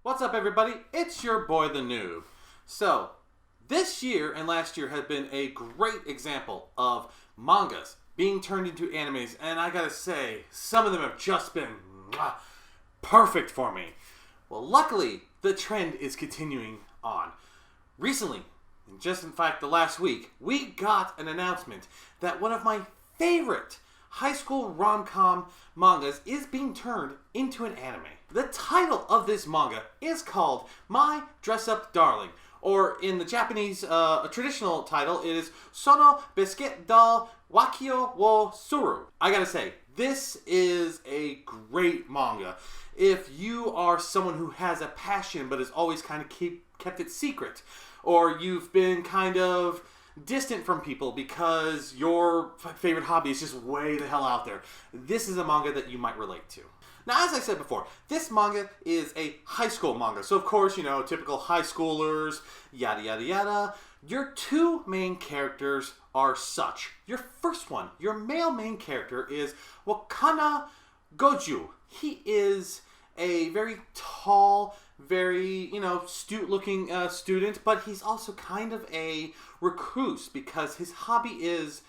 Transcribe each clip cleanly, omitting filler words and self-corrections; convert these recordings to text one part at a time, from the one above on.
What's up, everybody? It's your boy, the Noob. So, this year and last year have been a great example of mangas being turned into animes, and I gotta say, some of them have just been perfect for me. Well, luckily, the trend is continuing on. Recently, and just in fact the last week, we got an announcement that one of my favorite high school rom-com mangas is being turned into an anime. The title of this manga is called My Dress-Up Darling, or in the Japanese traditional title, it is Sono Biscuit Doll Wakio wo Suru. I gotta say, this is a great manga. If you are someone who has a passion but has always kind of kept it secret, or you've been kind of distant from people because your favorite hobby is just way the hell out there, this is a manga that you might relate to. Now, as I said before, this manga is a high school manga. So, of course, you know, typical high schoolers, yada, yada, yada. Your two main characters are such. Your first one, your male main character, is Wakana Goju. He is a very tall, very, astute-looking student, but he's also kind of a recluse because his hobby is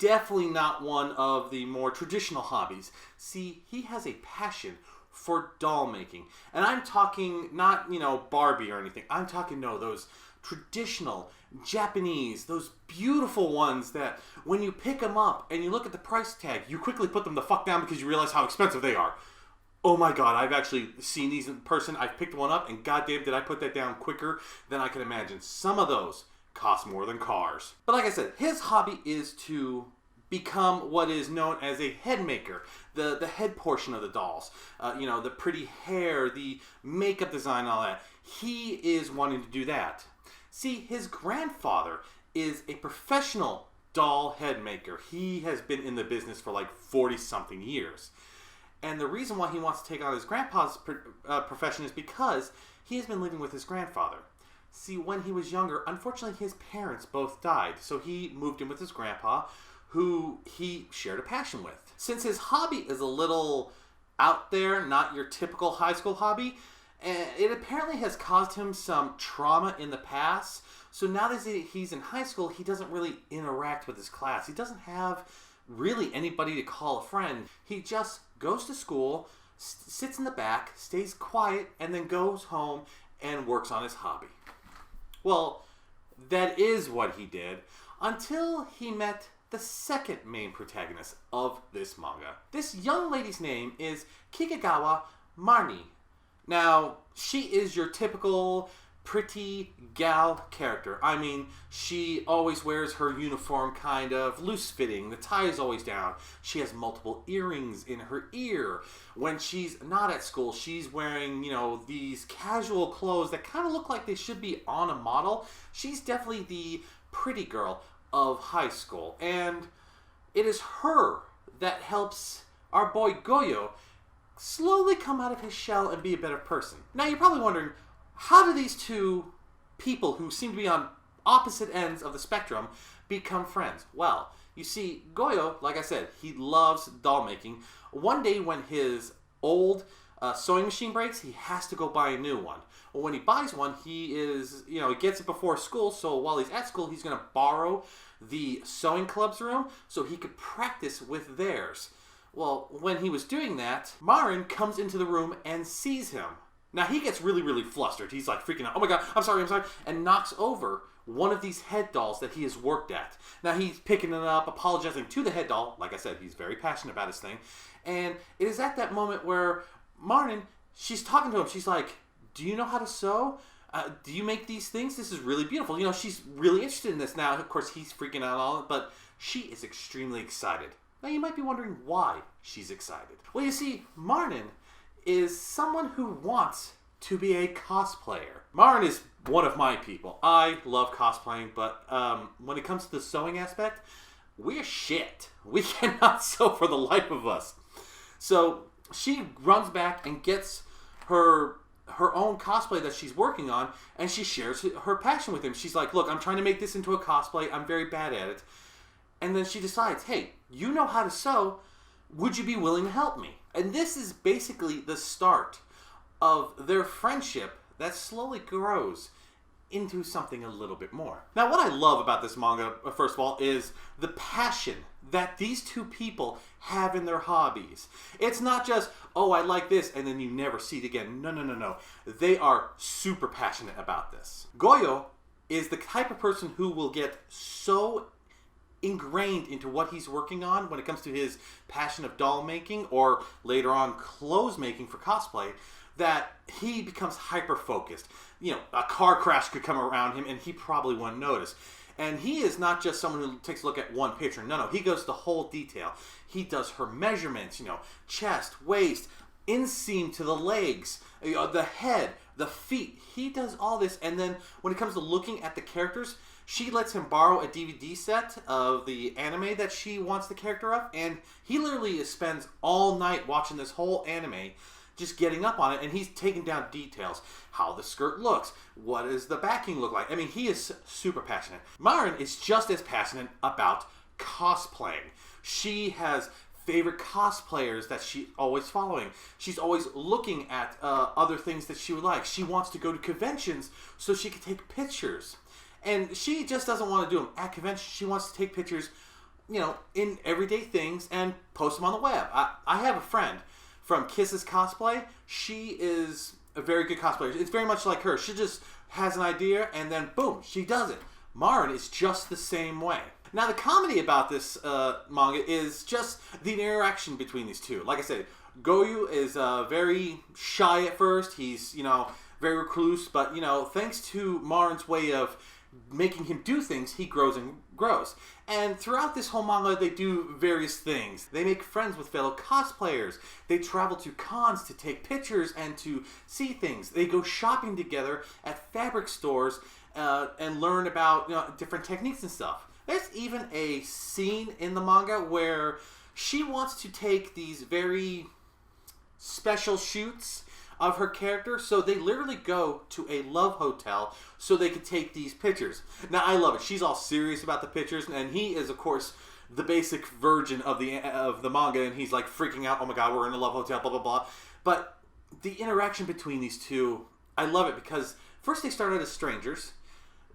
definitely not one of the more traditional hobbies. See, he has a passion for doll making. And I'm talking not, Barbie or anything. I'm talking, those traditional Japanese, those beautiful ones that when you pick them up and you look at the price tag, you quickly put them the fuck down because you realize how expensive they are. Oh my god, I've actually seen these in person. I've picked one up and goddamn did I put that down quicker than I can imagine. Some of those cost more than cars. But like I said, his hobby is to become what is known as a head maker. The head portion of the dolls. The pretty hair, the makeup design, all that. He is wanting to do that. See, his grandfather is a professional doll head maker. He has been in the business for like 40-something years. And the reason why he wants to take on his grandpa's profession is because he has been living with his grandfather. See, when he was younger, unfortunately his parents both died, so he moved in with his grandpa, who he shared a passion with. Since his hobby is a little out there, not your typical high school hobby, it apparently has caused him some trauma in the past. So now that he's in high school, he doesn't really interact with his class. He doesn't have really anybody to call a friend. He just goes to school, sits in the back, stays quiet, and then goes home and works on his hobby. Well, that is what he did until he met the second main protagonist of this manga. This young lady's name is Kikagawa Marnie. Now, she is your typical pretty gal character. I mean, she always wears her uniform kind of loose-fitting. The tie is always down. She has multiple earrings in her ear. When she's not at school, she's wearing, these casual clothes that kind of look like they should be on a model. She's definitely the pretty girl of high school. And it is her that helps our boy Goyo slowly come out of his shell and be a better person. Now, you're probably wondering, how do these two people who seem to be on opposite ends of the spectrum become friends? Well, you see, Goyo, like I said, he loves doll making. One day when his old sewing machine breaks, he has to go buy a new one. Well, when he buys one, he gets it before school, so while he's at school, he's going to borrow the sewing club's room so he could practice with theirs. Well, when he was doing that, Marin comes into the room and sees him. Now, he gets really, really flustered. He's like freaking out. Oh my god, I'm sorry. And knocks over one of these head dolls that he has worked at. Now, he's picking it up, apologizing to the head doll. Like I said, he's very passionate about his thing. And it is at that moment where Martin, she's talking to him. She's like, do you know how to sew? Do you make these things? This is really beautiful. She's really interested in this. Now, of course, he's freaking out all, but she is extremely excited. Now, you might be wondering why she's excited. Well, you see, Martin is someone who wants to be a cosplayer. Marin is one of my people. I love cosplaying, but when it comes to the sewing aspect, we're shit. We cannot sew for the life of us. So she runs back and gets her own cosplay that she's working on, and she shares her passion with him. She's like, look, I'm trying to make this into a cosplay. I'm very bad at it. And then she decides, hey, you know how to sew. Would you be willing to help me? And this is basically the start of their friendship that slowly grows into something a little bit more. Now, what I love about this manga, first of all, is the passion that these two people have in their hobbies. It's not just, oh, I like this, and then you never see it again. No, no, no, no. They are super passionate about this. Goyo is the type of person who will get so ingrained into what he's working on when it comes to his passion of doll making or later on clothes making for cosplay, that he becomes hyper-focused. You know, a car crash could come around him and he probably wouldn't notice. And he is not just someone who takes a look at one picture. No, no, he goes to whole detail. He does her measurements, you know, chest, waist, inseam to the legs, the head, the feet. He does all this, and then when it comes to looking at the characters, she lets him borrow a DVD set of the anime that she wants the character of, and he literally spends all night watching this whole anime, just getting up on it, and he's taking down details. How the skirt looks. What does the backing look like? I mean, he is super passionate. Marin is just as passionate about cosplaying. She has favorite cosplayers that she's always following. She's always looking at other things that she would like. She wants to go to conventions so she can take pictures. And she just doesn't want to do them at conventions. She wants to take pictures, you know, in everyday things and post them on the web. I have a friend from Kiss's Cosplay. She is a very good cosplayer. It's very much like her. She just has an idea and then boom, she does it. Marin is just the same way. Now the comedy about this manga is just the interaction between these two. Like I said, Goyu is very shy at first. He's, you know, very recluse, but, you know, thanks to Marin's way of making him do things, he grows and grows. And throughout this whole manga, they do various things. They make friends with fellow cosplayers. They travel to cons to take pictures and to see things. They go shopping together at fabric stores and learn about, you know, different techniques and stuff. There's even a scene in the manga where she wants to take these very special shoots of her character, so they literally go to a love hotel so they could take these pictures. Now, I love it. She's all serious about the pictures, and he is, of course, the basic virgin of the manga, and he's like freaking out, oh my god, we're in a love hotel, blah, blah, blah. But the interaction between these two, I love it, because first they started as strangers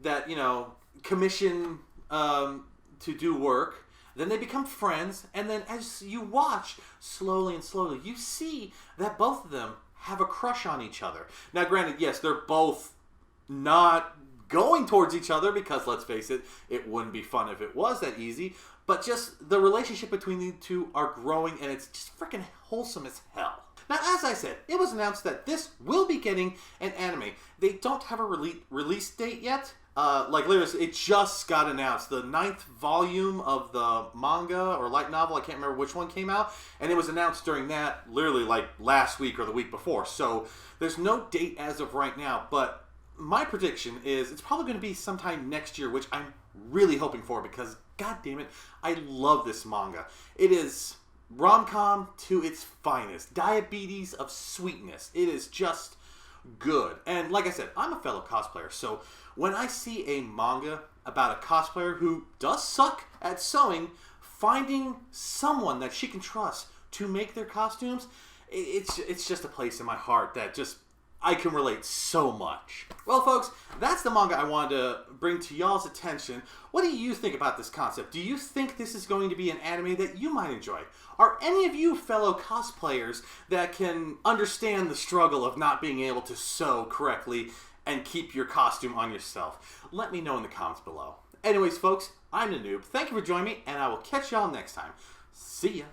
that, you know, commission to do work. Then they become friends, and then as you watch, slowly and slowly, you see that both of them have a crush on each other. Now, granted, yes, they're both not going towards each other, because, let's face it, it wouldn't be fun if it was that easy, but just the relationship between the two are growing, and it's just freaking wholesome as hell. Now, as I said, it was announced that this will be getting an anime. They don't have a release date yet. Like, literally, it just got announced. The 9th volume of the manga or light novel, I can't remember which one came out, and it was announced during that, literally, like, last week or the week before. So, there's no date as of right now, but my prediction is it's probably going to be sometime next year, which I'm really hoping for, because, god damn it, I love this manga. It is rom-com to its finest. Diabetes of sweetness. It is just good. And like I said, I'm a fellow cosplayer, so when I see a manga about a cosplayer who does suck at sewing, finding someone that she can trust to make their costumes, it's just a place in my heart that just I can relate so much. Well, folks, that's the manga I wanted to bring to y'all's attention. What do you think about this concept? Do you think this is going to be an anime that you might enjoy? Are any of you fellow cosplayers that can understand the struggle of not being able to sew correctly and keep your costume on yourself? Let me know in the comments below. Anyways, folks, I'm the Noob. Thank you for joining me, and I will catch y'all next time. See ya.